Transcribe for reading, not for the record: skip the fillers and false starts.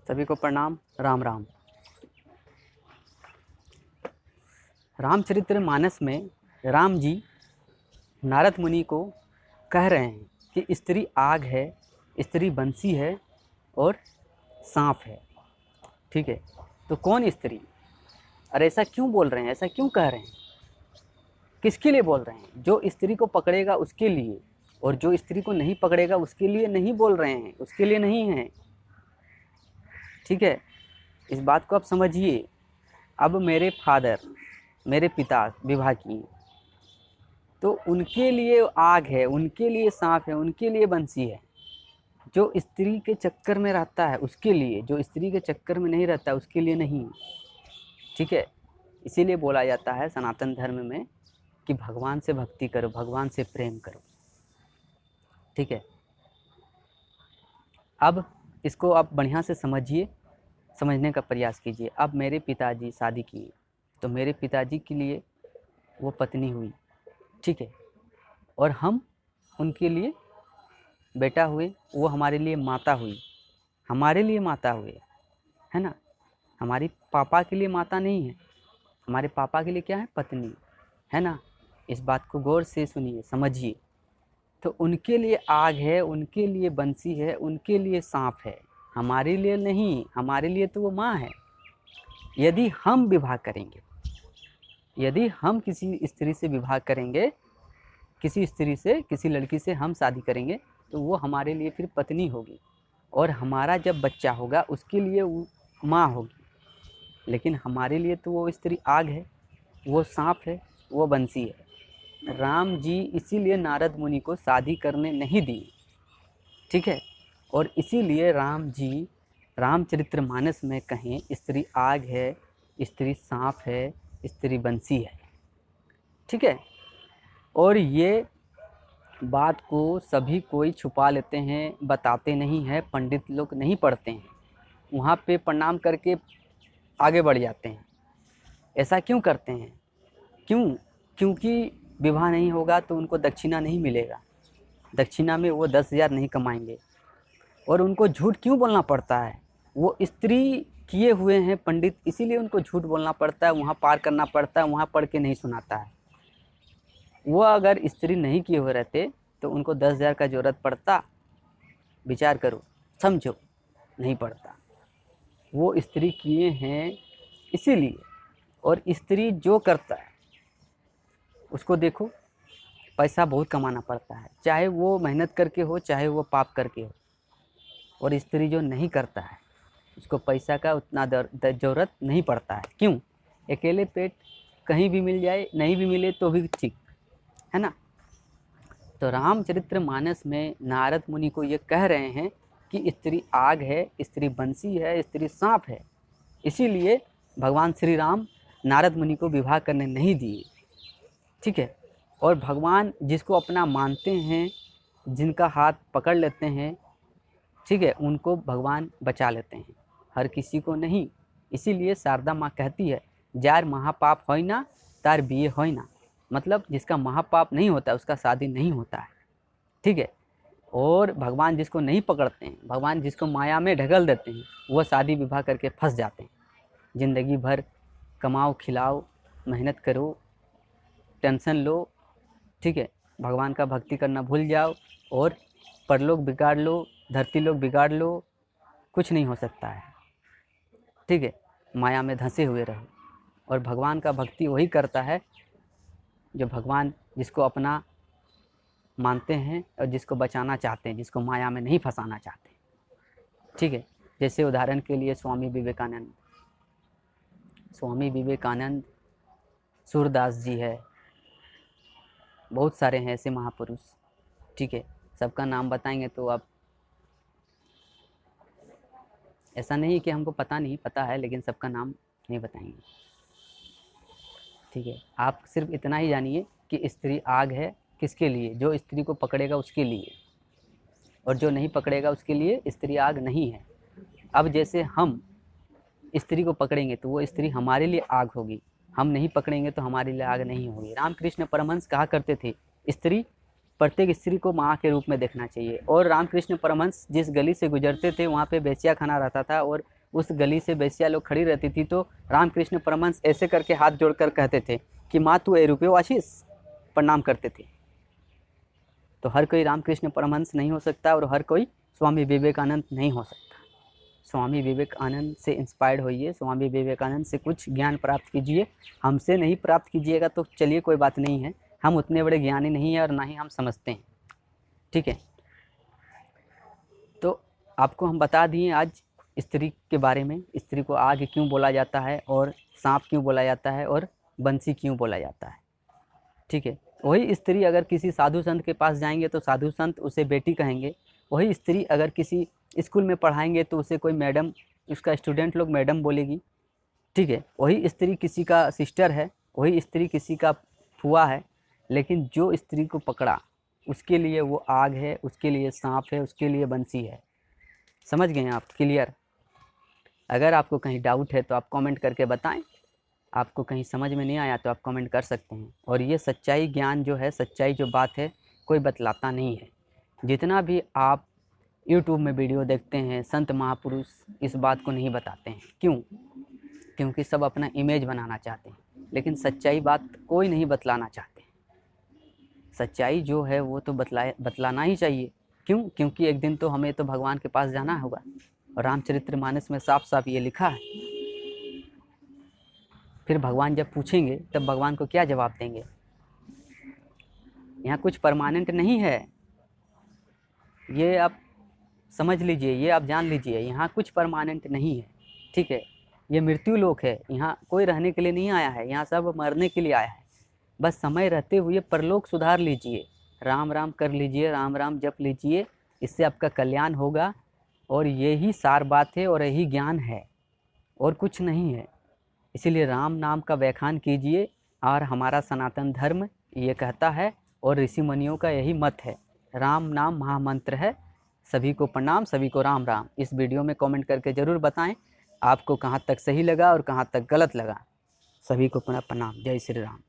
सभी को प्रणाम। राम राम। रामचरित्र मानस में राम जी नारद मुनि को कह रहे हैं कि स्त्री आग है, स्त्री बंसी है और सांप है। ठीक है, तो कौन स्त्री? अरे ऐसा क्यों बोल रहे हैं, ऐसा क्यों कह रहे हैं? किसके लिए बोल रहे हैं? जो स्त्री को पकड़ेगा उसके लिए, और जो स्त्री को नहीं पकड़ेगा उसके लिए नहीं बोल रहे हैं, उसके लिए नहीं है। ठीक है, इस बात को आप समझिए। अब मेरे फादर, मेरे पिता विवाह किए तो उनके लिए आग है, उनके लिए सांप है, उनके लिए बंसी है। जो स्त्री के चक्कर में रहता है उसके लिए, जो स्त्री के चक्कर में नहीं रहता उसके लिए नहीं। ठीक है, इसीलिए बोला जाता है सनातन धर्म में कि भगवान से भक्ति करो, भगवान से प्रेम करो। ठीक है, अब इसको आप बढ़िया से समझिए, समझने का प्रयास कीजिए। अब मेरे पिताजी शादी किए तो मेरे पिताजी के लिए वो पत्नी हुई। ठीक है, और हम उनके लिए बेटा हुए, वो हमारे लिए माता हुई, हमारे लिए माता हुए, है ना। हमारी पापा के लिए माता नहीं है, हमारे पापा के लिए क्या है? पत्नी, है ना। इस बात को गौर से सुनिए, समझिए। तो उनके लिए आग है, उनके लिए बंसी है, उनके लिए सांप है, हमारे लिए नहीं। हमारे लिए तो वो माँ है। यदि हम विवाह करेंगे, यदि हम किसी स्त्री से विवाह करेंगे, किसी स्त्री से, किसी लड़की से हम शादी करेंगे तो वो हमारे लिए फिर पत्नी होगी, और हमारा जब बच्चा होगा उसके लिए वो माँ होगी। लेकिन हमारे लिए तो वो स्त्री आग है, वो सांप है, वो बंसी है। राम जी इसीलिए नारद मुनि को शादी करने नहीं दी। ठीक है, और इसीलिए राम जी रामचरितमानस में कहें स्त्री आग है, स्त्री सांप है, स्त्री बंसी है। ठीक है, और ये बात को सभी कोई छुपा लेते हैं, बताते नहीं हैं, पंडित लोग नहीं पढ़ते हैं, वहाँ पे प्रणाम करके आगे बढ़ जाते हैं। ऐसा क्यों करते हैं? क्यों? क्योंकि विवाह नहीं होगा तो उनको दक्षिणा नहीं मिलेगा, दक्षिणा में वो 10,000 नहीं कमाएंगे। और उनको झूठ क्यों बोलना पड़ता है? वो स्त्री किए हुए हैं पंडित, इसीलिए उनको झूठ बोलना पड़ता है, वहाँ पार करना पड़ता है, वहाँ पढ़ के नहीं सुनाता है। वो अगर स्त्री नहीं किए हुए रहते तो उनको 10,000 का ज़रूरत पड़ता? विचार करो, समझो, नहीं पड़ता। वो स्त्री किए हैं इसीलिए। और स्त्री जो करता है उसको देखो, पैसा बहुत कमाना पड़ता है, चाहे वो मेहनत करके हो, चाहे वो पाप करके हो। और स्त्री जो नहीं करता है उसको पैसा का उतना ज़रूरत नहीं पड़ता है। क्यों? अकेले पेट कहीं भी मिल जाए, नहीं भी मिले तो भी ठीक, है ना। तो रामचरितमानस में नारद मुनि को ये कह रहे हैं कि स्त्री आग है, स्त्री बंसी है, स्त्री सांप है। इसीलिए भगवान श्री राम नारद मुनि को विवाह करने नहीं दिए। ठीक है, और भगवान जिसको अपना मानते हैं, जिनका हाथ पकड़ लेते हैं, ठीक है, उनको भगवान बचा लेते हैं, हर किसी को नहीं। इसीलिए शारदा माँ कहती है, जार महापाप होय ना तार बिये होय ना। मतलब जिसका महापाप नहीं होता उसका शादी नहीं होता है। ठीक है, और भगवान जिसको नहीं पकड़ते हैं, भगवान जिसको माया में ढकल देते हैं, वो शादी विवाह करके फंस जाते हैं। ज़िंदगी भर कमाओ, खिलाओ, मेहनत करो, टेंशन लो, ठीक है, भगवान का भक्ति करना भूल जाओ, और परलोक बिगाड़ लो, धरती लोग बिगाड़ लो, कुछ नहीं हो सकता है। ठीक है, माया में धंसे हुए रहो। और भगवान का भक्ति वही करता है जो भगवान जिसको अपना मानते हैं और जिसको बचाना चाहते हैं, जिसको माया में नहीं फंसाना चाहते। ठीक है, जैसे उदाहरण के लिए स्वामी विवेकानंद, सूरदास जी है, बहुत सारे हैं ऐसे महापुरुष। ठीक है, सबका नाम बताएंगे तो आप, ऐसा नहीं कि हमको पता नहीं, पता है, लेकिन सबका नाम नहीं बताएंगे। ठीक है, आप सिर्फ इतना ही जानिए कि स्त्री आग है, किसके लिए? जो स्त्री को पकड़ेगा उसके लिए, और जो नहीं पकड़ेगा उसके लिए स्त्री आग नहीं है। अब जैसे हम स्त्री को पकड़ेंगे तो वो स्त्री हमारे लिए आग होगी, हम नहीं पकड़ेंगे तो हमारे लिए आग नहीं होगी। रामकृष्ण परमहंस कहा करते थे, स्त्री, प्रत्येक स्त्री को माँ के रूप में देखना चाहिए। और रामकृष्ण परमहंस जिस गली से गुजरते थे वहाँ पे बेचिया खाना रहता था, और उस गली से बेस्या लोग खड़ी रहती थी तो रामकृष्ण परमहंस ऐसे करके हाथ जोड़कर कहते थे कि माँ तू 1 रुपये आशीष, प्रणाम करते थे। तो हर कोई रामकृष्ण परमहंस नहीं हो सकता और हर कोई स्वामी विवेकानंद नहीं हो सकता। स्वामी विवेकानंद से इंस्पायर्ड होइए, स्वामी विवेकानंद से कुछ ज्ञान प्राप्त कीजिए। हमसे नहीं प्राप्त कीजिएगा तो चलिए कोई बात नहीं है, हम उतने बड़े ज्ञानी नहीं हैं और ना ही हम समझते हैं, ठीक है। तो आपको हम बता दिए आज स्त्री के बारे में, स्त्री को आग क्यों बोला जाता है और सांप क्यों बोला जाता है और बंसी क्यों बोला जाता है, ठीक है। वही स्त्री अगर किसी साधु संत के पास जाएंगे तो साधु संत उसे बेटी कहेंगे। वही स्त्री अगर किसी स्कूल में पढ़ाएंगे तो उसे कोई मैडम, उसका स्टूडेंट लोग मैडम बोलेगी, ठीक है। वही स्त्री किसी का सिस्टर है, वही स्त्री किसी का फुआ है, लेकिन जो स्त्री को पकड़ा उसके लिए वो आग है, उसके लिए सांप है, उसके लिए बंसी है। समझ गए आप? क्लियर? अगर आपको कहीं डाउट है तो आप कमेंट करके बताएं। आपको कहीं समझ में नहीं आया तो आप कमेंट कर सकते हैं। और ये सच्चाई ज्ञान जो है, सच्चाई जो बात है, कोई बतलाता नहीं है। जितना भी आप यूट्यूब में वीडियो देखते हैं, संत महापुरुष इस बात को नहीं बताते हैं। क्यों? क्योंकि सब अपना इमेज बनाना चाहते हैं, लेकिन सच्चाई बात कोई नहीं बतलाना चाहते। सच्चाई जो है वो तो बतलाना ही चाहिए। क्यों? क्योंकि एक दिन तो हमें तो भगवान के पास जाना होगा और रामचरितमानस में साफ साफ ये लिखा है। फिर भगवान जब पूछेंगे तब भगवान को क्या जवाब देंगे? यहाँ कुछ परमानेंट नहीं है, ये आप समझ लीजिए, ये आप जान लीजिए। यहाँ कुछ परमानेंट नहीं है, ठीक है। ये मृत्यु लोक है, यहाँ कोई रहने के लिए नहीं आया है, यहाँ सब मरने के लिए आया है। बस समय रहते हुए परलोक सुधार लीजिए, राम राम कर लीजिए, राम राम जप लीजिए, इससे आपका कल्याण होगा। और यही सार बात है और यही ज्ञान है और कुछ नहीं है। इसीलिए राम नाम का व्याख्यान कीजिए। और हमारा सनातन धर्म ये कहता है और ऋषि मुनियों का यही मत है, राम नाम महामंत्र है। सभी को प्रणाम, सभी को राम राम। इस वीडियो में कमेंट करके ज़रूर बताएं आपको कहाँ तक सही लगा और कहाँ तक गलत लगा। सभी को प्रणाम। जय श्री राम।